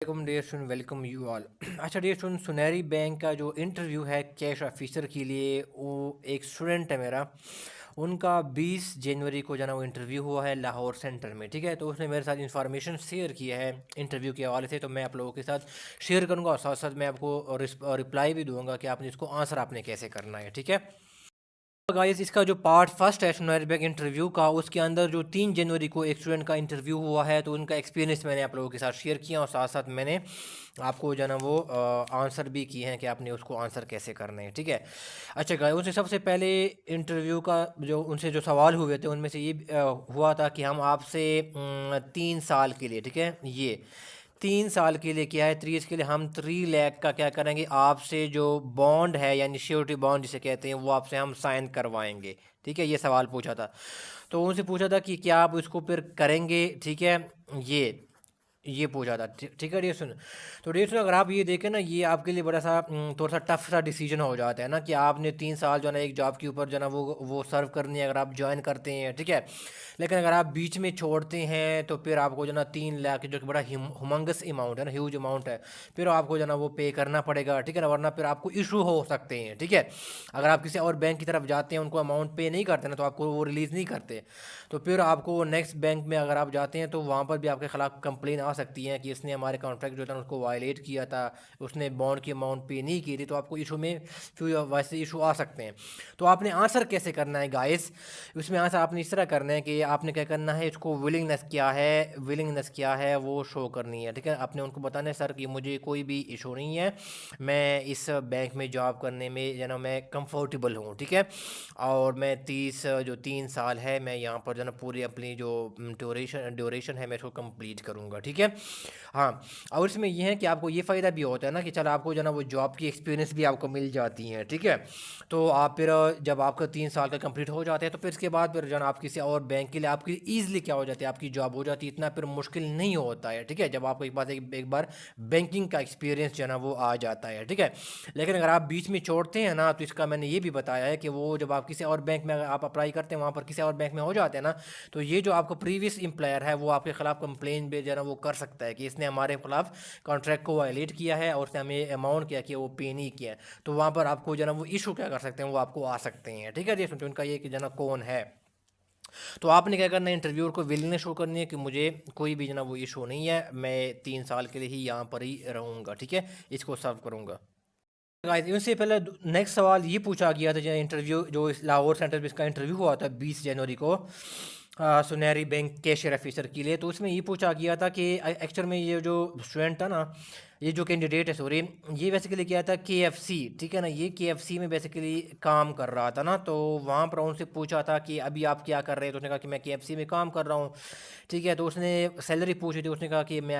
Welcome dear student, welcome you all. अच्छा dear student, सुनहरी bank का जो इंटरव्यू है कैश ऑफिसर के लिए, वो एक स्टूडेंट है मेरा, उनका 20 जनवरी को जो है ना वो इंटरव्यू हुआ है लाहौर सेंटर में। ठीक है, तो उसने मेरे साथ इन्फॉर्मेशन शेयर किया है इंटरव्यू के हवाले से, तो मैं आप लोगों के साथ शेयर करूंगा और साथ साथ मैं आपको रिप्लाई भी दूंगा कि आपने इसको आंसर आपने कैसे करना है। ठीक है, गाइस, इसका जो पार्ट फर्स्ट है सुनहरी बैंक इंटरव्यू का, उसके अंदर जो 3 जनवरी को एक स्टूडेंट का इंटरव्यू हुआ है, तो उनका एक्सपीरियंस मैंने आप लोगों के साथ शेयर किया और साथ साथ मैंने आपको जो है ना वो आंसर भी किए हैं कि आपने उसको आंसर कैसे करने हैं। ठीक है, अच्छा गाइस, उनसे सबसे पहले इंटरव्यू का जो उनसे जो सवाल हुए थे उनमें से ये हुआ था कि हम आपसे 3 साल के लिए, ठीक है, ये 3 साल के लिए क्या है, 3 इसके लिए हम 3 लाख का क्या करेंगे, आपसे जो बॉन्ड है यानी श्योरिटी बॉन्ड जिसे कहते हैं वो आपसे हम साइन करवाएंगे। ठीक है, ये सवाल पूछा था। तो उनसे पूछा था कि क्या आप इसको फिर करेंगे। ठीक है, ये ये पूछा था। ठीक है डियर सुन, तो डियर सुन, अगर आप ये देखें ना, ये आपके लिए बड़ा सा थोड़ा सा टफ सा डिसीजन हो जाता है ना कि आपने 3 साल जो है ना एक जॉब के ऊपर जो है ना वो सर्व करनी है अगर आप ज्वाइन करते हैं। ठीक है, लेकिन अगर आप बीच में छोड़ते हैं तो फिर आपको जो है ना 3 लाख जो कि बड़ा हुमंगस अमाउंट है ना, ह्यूज अमाउंट है, फिर आपको जो है ना वो पे करना पड़ेगा। ठीक है ना, वरना फिर आपको इशू हो सकते हैं। ठीक है, अगर आप किसी और बैंक की तरफ जाते हैं, उनको अमाउंट पे नहीं करते ना, तो आपको वो रिलीज़ नहीं करते, तो फिर आपको नेक्स्ट बैंक में अगर आप जाते हैं तो वहाँ पर भी आपके खिलाफ कंप्लेन आ सकती है कि इसने हमारे कॉन्ट्रैक्ट जो था उसको वायलेट किया था, उसने बॉन्ड की अमाउंट पे नहीं की थी, तो आपको इशू में फिर वैसे इशू आ सकते हैं। तो आपने आंसर कैसे करना है गाइस, उसमें आंसर आपने इस तरह करना है कि आपने क्या करना है, इसको विलिंगनेस क्या है वो शो करनी है। ठीक है, आपने उनको बताना है सर कि मुझे कोई भी इशू नहीं है, मैं इस बैंक में जॉब करने में जो ना मैं कंफर्टेबल हूँ। ठीक है, और मैं 3 साल है मैं यहाँ पर जो ना पूरी अपनी जो ड्यूरेशन है मैं इसको कंप्लीट करूँगा। ठीक है, हाँ, और इसमें ये है कि आपको ये फ़ायदा भी होता है ना कि चलो आपको जो ना वो जॉब की एक्सपीरियंस भी आपको मिल जाती है। ठीक है, तो आप फिर जब आपका 3 साल का कंप्लीट हो जाते हैं तो फिर इसके बाद फिर जो ना आप किसी और बैंक के लिए आपकी ईजिली क्या हो जाती है, आपकी जॉब हो जाती है, इतना फिर मुश्किल नहीं होता है। ठीक है, जब आपको एक बार बैंकिंग का एक्सपीरियंस जो है ना वो आ जाता है। ठीक है, लेकिन अगर आप बीच में छोड़ते हैं ना, तो इसका मैंने ये भी बताया है कि वो जब आप किसी और बैंक में अगर आप अप्लाई करते हैं, वहाँ पर किसी और बैंक में हो जाते हैं ना, तो ये जो आपका प्रीवियस एम्प्लॉयर है वो आपके खिलाफ कंप्लेन भी जो है ना वो कर सकता है कि इसने हमारे खिलाफ कॉन्ट्रैक्ट को वायलेट किया है और उसने हमें अमाउंट क्या किया वो पे नहीं किया है, तो वहाँ पर आपको जो है ना वो इशू क्या कर सकते हैं, वो आपको आ सकते हैं। ठीक है, ये सुनते उनका ये कि जो है ना कौन है, तो आपने क्या करना है, इंटरव्यूअर को विलिंगनेस शो करनी है कि मुझे कोई भी जो ना वो इशू नहीं है, मैं 3 साल के लिए ही यहाँ पर ही रहूँगा। ठीक है, इसको सर्व करूँगा। गाइस, इनसे पहले नेक्स्ट सवाल ये पूछा गया था, जो इंटरव्यू जो इस लाहौर सेंटर में इसका इंटरव्यू हुआ था 20 जनवरी को, सुनहरी बैंक कैशियर ऑफिसर के लिए, तो उसमें ये पूछा गया था कि एक्चुअल में ये जो स्टूडेंट था ना, ये जो कैंडिडेट है सॉरी, ये बेसिकली क्या था, KFC, ठीक है ना, ये KFC में बेसिकली काम कर रहा था ना, तो वहाँ पर उनसे पूछा था कि अभी आप क्या कर रहे हैं, तो उसने कहा कि मैं KFC में काम कर रहा हूँ। ठीक है, तो उसने सैलरी पूछी थी, उसने कहा कि मैं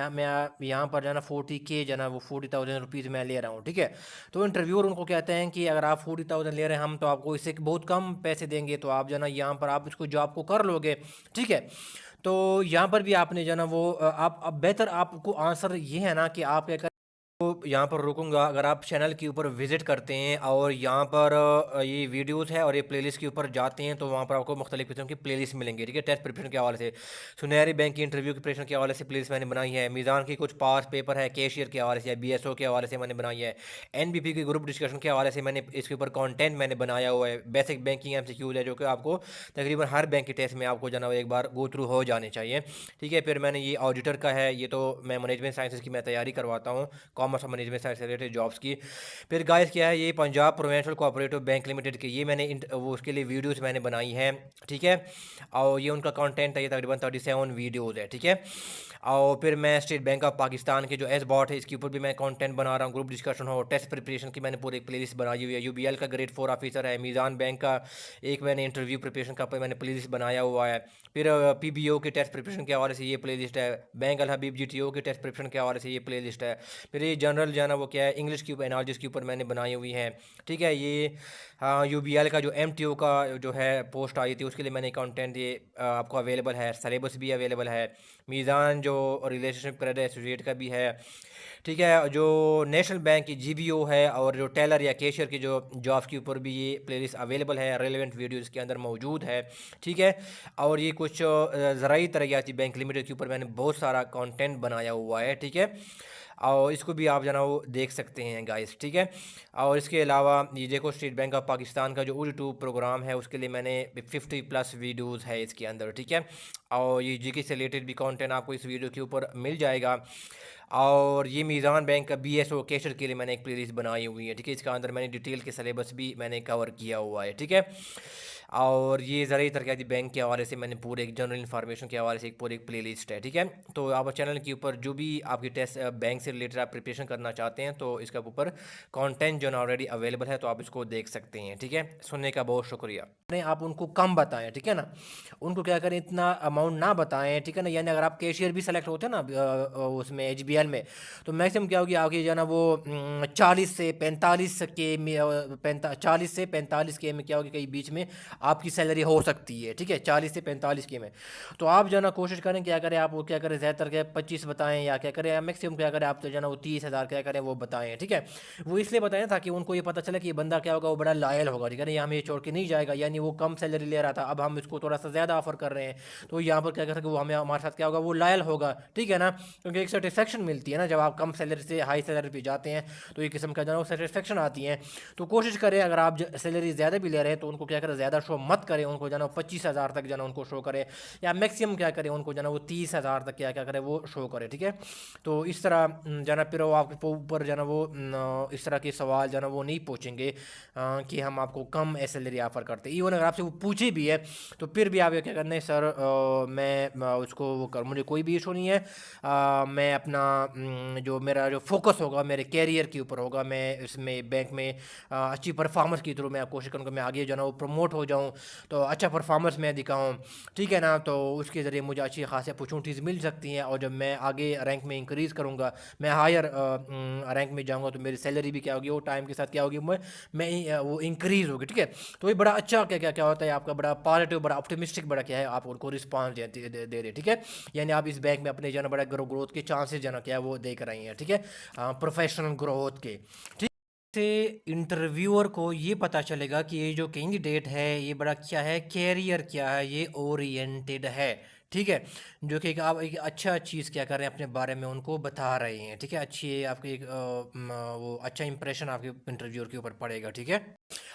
यहाँ पर जो है ना 40K जो है ना वो 40,000 रुपीज़ मैं ले रहा हूँ। ठीक है, तो इंटरव्यूअर उनको कहते हैं कि अगर आप 40,000 ले रहे हैं हम, तो आपको इससे बहुत कम पैसे देंगे, तो आप जो है ना यहाँ पर आप इसको जॉब को कर लोगे। ठीक है, तो यहाँ पर भी आपने जो है ना वो आप अब बेहतर आपको आंसर ये है ना कि आप क्या, तो यहाँ पर रुकूंगा, अगर आप चैनल के ऊपर विज़िट करते हैं और यहाँ पर ये वीडियोस है और ये प्लेलिस्ट के ऊपर जाते हैं, तो वहाँ पर आपको मुख्तलिफ किस्म की प्लेलिस्ट मिलेंगी। ठीक है, टेस्ट प्रिपरेशन के हवाले से, सुनहरी बैंक की इंटरव्यू की प्रिपरेशन के हवाले से प्लेलिस्ट मैंने बनाई है, मीज़ान की कुछ पास पेपर है कैशियर के हवाले से, BSO के हवाले से मैंने बनाई है, NBP की ग्रुप डिस्कशन के हवाले से मैंने इसके ऊपर कॉन्टेंट मैंने बनाया हुआ है, बेसिक बैंकिंग MCQs है जो कि आपको तकरीबन हर बैंक के टेस्ट में आपको जो है ना एक बार गो थ्रू हो जाने चाहिए। ठीक है, फिर मैंने ये ऑडिटर का है, ये तो मैं मैनेजमेंट साइंसेस की मैं तैयारी करवाता हूँ, कॉमर्स और मैनेजमेंट साइंस से रिलेटेड जॉब्स की। फिर गाइस क्या है, ये Punjab provincial cooperative bank limited के, ये मैंने वो उसके लिए वीडियोस मैंने बनाई हैं। ठीक है, और ये उनका कंटेंट है, ये तकरीबन 37 वीडियोस है। ठीक है, और फिर मैं स्टेट बैंक ऑफ पाकिस्तान के जो एस बॉट है इसके ऊपर भी मैं कंटेंट बना रहा हूँ, ग्रुप डिस्कशन हो, टेस्ट प्रिपरेशन की मैंने पूरी एक प्लेलिस्ट बनाई हुई है, UBL का ग्रेड 4 ऑफिसर है, मीज़ान बैंक का एक मैंने इंटरव्यू प्रिपरेशन का मैंने प्लेलिस्ट बनाया हुआ है, फिर PBO के टेस्ट प्रिपरेशन के हवाले से ये प्लेलिस्ट है, बैंक अल हबीब GTO के टेस्ट प्रिपरेशन के हवाले से ये प्लेलिस्ट है, फिर ये जनरल जो है ना वो क्या है इंग्लिश के ऊपर एनालॉजिस के ऊपर मैंने बनाई हुई हैं। ठीक है, ये UBL का जो MTO का जो है पोस्ट आई थी उसके लिए मैंने कंटेंट ये आपको अवेलेबल है, सलेबस भी अवेलेबल है, मीज़ान जो रिलेशनशिप क्रेडिट एसोसिएट का भी है, ठीक है। जो नेशनल बैंक की जीबीओ है और जो टेलर या कैशियर की जो जॉब्स के ऊपर भी ये प्लेलिस्ट अवेलेबल है, रेलेवेंट वीडियो इसके अंदर मौजूद है, ठीक है। और ये कुछ ज़राई तरक्याती बैंक लिमिटेड के ऊपर मैंने बहुत सारा कंटेंट बनाया हुआ है, ठीक है। और इसको भी आप जो है वो देख सकते हैं गाइस, ठीक है। और इसके अलावा ये देखो स्टेट बैंक ऑफ पाकिस्तान का जो यूट्यूब प्रोग्राम है उसके लिए मैंने 50+ वीडियोस है इसके अंदर, ठीक है। और ये जीके से रिलेटेड भी कंटेंट आपको इस वीडियो के ऊपर मिल जाएगा। और ये मीज़ान बैंक का बीएसओ कैशर के लिए मैंने एक प्लेलिस्ट बनाई हुई है, ठीक है। इसका अंदर मैंने डिटेल के सिलेबस भी मैंने कवर किया हुआ है, ठीक है। और ये ज़रिए तरक्याती बैंक के हवाले से मैंने पूरे एक जनरल इन्फॉर्मेशन के हवाले से एक पूरी एक प्लेलिस्ट है, ठीक है। तो आप चैनल के ऊपर जो भी आपकी टेस्ट बैंक से रिलेटेड आप प्रिपरेशन करना चाहते हैं तो इसका ऊपर कंटेंट जो है ऑलरेडी अवेलेबल है, तो आप इसको देख सकते हैं, ठीक है। सुनने का बहुत शुक्रिया। नहीं, आप उनको कम बताएं, ठीक है ना, उनको क्या करें इतना अमाउंट ना बताएं, ठीक है ना। यानी अगर आप कैशियर भी सेलेक्ट होते हैं ना उसमें एचबीएल में, तो मैक्सिमम क्या होगी आपकी जो है ना वो 40 से 45 के में 40 से 45 के में क्या होगी कहीं बीच में आपकी सैलरी हो सकती है, ठीक है। 40 से 45 के में तो आप जो है ना कोशिश करें क्या करें आप वो क्या करें ज़्यादातर क्या 25 बताएं या क्या करें, या मैक्सिमम क्या करें आप तो जो है ना वो 30,000 क्या करें वो बताएं, ठीक है। वो इसलिए बताएं ताकि उनको ये पता चले कि ये बंदा क्या होगा वो बड़ा लायल होगा, ठीक है ना, ये हमें छोड़ के नहीं जाएगा। यानी वो कम सैलरी ले रहा था, अब हम इसको थोड़ा सा ज़्यादा ऑफर कर रहे हैं, तो यहाँ पर क्या कर वो हमें हमारे साथ क्या होगा वो लायल होगा, ठीक है ना। क्योंकि एक सेटिस्फेक्शन मिलती है ना जब आप कम सैलरी से हाई सैलरी पे जाते हैं, तो ये किस्म का जो है वो सेटिस्फेक्शन आती है। तो कोशिश करें अगर आप सैलरी ज़्यादा भी ले रहे हैं तो उनको क्या करें ज़्यादा शो मत करें, उनको जाना 25,000 तक जाना उनको शो करे, या मैक्सिमम क्या करें उनको जाना वो 30,000 तक क्या क्या करें वो शो करे, ठीक है। तो इस तरह जाना फिर वो आपके ऊपर जाना वो इस तरह के सवाल जाना वो नहीं पूछेंगे कि हम आपको कम सैलरी ऑफर करते। इवन अगर आपसे वो पूछे भी है तो फिर भी आप ये क्या करना है सर मैं उसको वो कर, मुझे कोई भी इशू नहीं है, मैं अपना जो मेरा जो फोकस होगा मेरे कैरियर के ऊपर होगा, मैं इसमें बैंक में अच्छी परफॉर्मेंस के थ्रू मैं कोशिश करूँगा मैं आगे जो ना वो प्रमोट हो जाऊँ, तो अच्छा परफॉर्मेंस मैं दिखाऊँ, ठीक है ना। तो उसके ज़रिए मुझे अच्छी खासी अपॉर्चुनिटीज़ मिल सकती हैं, और जब मैं आगे रैंक में इंक्रीज़ करूँगा, मैं हायर रैंक में जाऊँगा, तो मेरी सैलरी भी क्या होगी वो टाइम के साथ क्या होगी मैं वो इंक्रीज़ होगी, ठीक है। तो ये बड़ा अच्छा क्या क्या क्या होता है आपका बड़ा पॉजिटिव बड़ा ऑप्टिमिस्टिक बड़ा क्या है आप उनको रिस्पॉन्स दे रहे, ठीक है। यानी आप इस बैंक में अपने जो है ना बड़ा ग्रोथ के चांसेस जो है ना क्या है वो देख रही हैं, ठीक है, प्रोफेशनल ग्रोथ के, ठीक। से इंटरव्यूअर को ये पता चलेगा कि ये जो कैंडिडेट है ये बड़ा क्या है, कैरियर क्या है, ये ओरिएंटेड है, ठीक है। जो कि आप एक अच्छा चीज़ क्या कर रहे हैं अपने बारे में उनको बता रहे हैं, ठीक है। अच्छी आपकी एक वो अच्छा इंप्रेशन आपके इंटरव्यूअर के ऊपर पड़ेगा, ठीक है।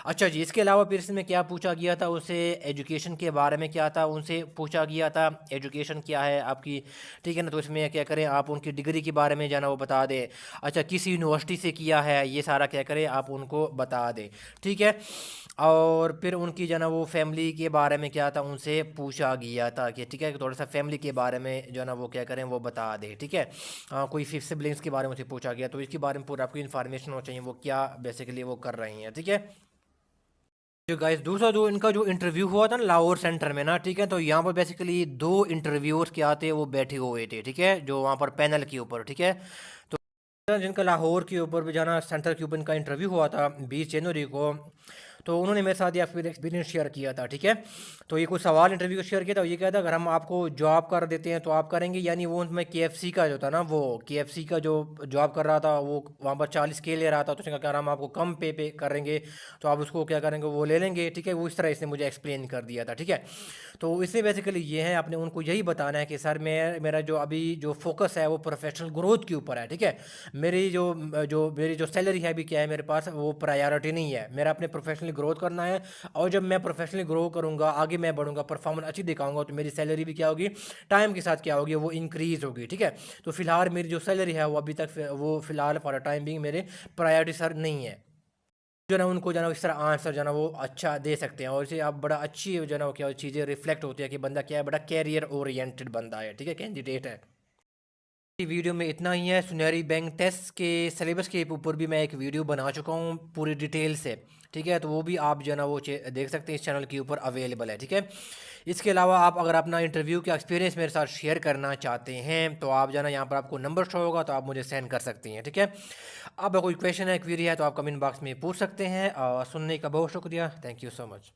अच्छा जी, इसके अलावा फिर इसमें क्या पूछा गया था उनसे, एजुकेशन के बारे में क्या था उनसे पूछा गया था, एजुकेशन क्या है आपकी, ठीक है ना। तो इसमें क्या करें आप उनकी डिग्री के बारे में जाना वो बता दें, अच्छा किस यूनिवर्सिटी से किया है ये सारा क्या करें आप उनको बता दें, ठीक है। और फिर उनकी जो ना वो फैमिली के बारे में क्या था उनसे पूछा गया था कि ठीक है थोड़ा सा फैमिली के बारे में जो ना वो क्या करें वो बता दें, ठीक है। कोई फिफ्थ सिबलिंग्स के बारे में उनसे पूछा गया तो इसके बारे में पूरा आपको इन्फॉर्मेशन हो चाहिए वो क्या बेसिकली वो कर रही हैं, ठीक है। जो गाइस दूसरा जो इनका जो इंटरव्यू हुआ था ना लाहौर सेंटर में ना, ठीक है, तो यहाँ पर बेसिकली दो इंटरव्यूअर्स के आते वो बैठे हुए थे, ठीक है, जो वहाँ पर पैनल के ऊपर, ठीक है। तो जिनका लाहौर के ऊपर भी जाना सेंटर के ऊपर इनका इंटरव्यू हुआ था 20 जनवरी को, तो उन्होंने मेरे साथ ये एक्सपीरियंस शेयर किया था, ठीक है। तो ये कुछ सवाल इंटरव्यू को शेयर किया था, ये कहता अगर हम आपको जॉब कर देते हैं तो आप करेंगे, यानी वो उनमें KFC का जो था ना वो KFC का जो जॉब कर रहा था वो वहाँ पर 40K ले रहा था, तो उसने कहा हम आपको कम पे करेंगे तो आप उसको क्या करेंगे वो ले लेंगे, ठीक है। वो इस तरह इसने मुझे एक्सप्लेन कर दिया था, ठीक है। तो इससे बेसिकली ये है आपने उनको यही बताना है कि सर मेरा जो अभी जो फोकस है वो प्रोफेशनल ग्रोथ के ऊपर है, ठीक है। मेरी जो सैलरी है अभी क्या है मेरे पास वो प्रायोरिटी नहीं है, मेरा अपने प्रोफेशनली ग्रोथ करना है, और जब मैं प्रोफेशनली ग्रो करूँगा आगे मैं बढ़ूँगा परफॉर्मेंस अच्छी दिखाऊंगा तो मेरी सैलरी भी क्या होगी टाइम के साथ क्या होगी वो इंक्रीज़ होगी, ठीक है। तो फिलहाल मेरी जो सैलरी है वो अभी तक वो फिलहाल फॉर टाइम बिंग मेरे प्रायोरिटी सर नहीं है, जो ना उनको जो ना इस तरह आंसर जो ना वो अच्छा दे सकते हैं, और इसे आप बड़ा अच्छी जो ना वो क्या चीज़ें रिफ्लेक्ट होती है कि बंदा क्या है बड़ा कैरियर ओरिएंटेड बंदा है, ठीक है, कैंडिडेट है। वीडियो में इतना ही है। सुनहरी बैंक टेस्ट के सिलेबस के ऊपर भी मैं एक वीडियो बना चुका हूँ पूरी डिटेल से, ठीक है, तो वो भी आप जो है ना वो देख सकते हैं इस चैनल के ऊपर अवेलेबल है, ठीक है। इसके अलावा आप अगर अपना इंटरव्यू का एक्सपीरियंस मेरे साथ शेयर करना चाहते हैं तो आप जो है ना यहाँ पर आपको नंबर शो होगा तो आप मुझे सेंड कर सकती हैं, ठीक है। अब कोई क्वेश्चन है क्वेरी है तो आप कमेंट बॉक्स में पूछ सकते हैं, और सुनने का बहुत शुक्रिया, थैंक यू सो मच।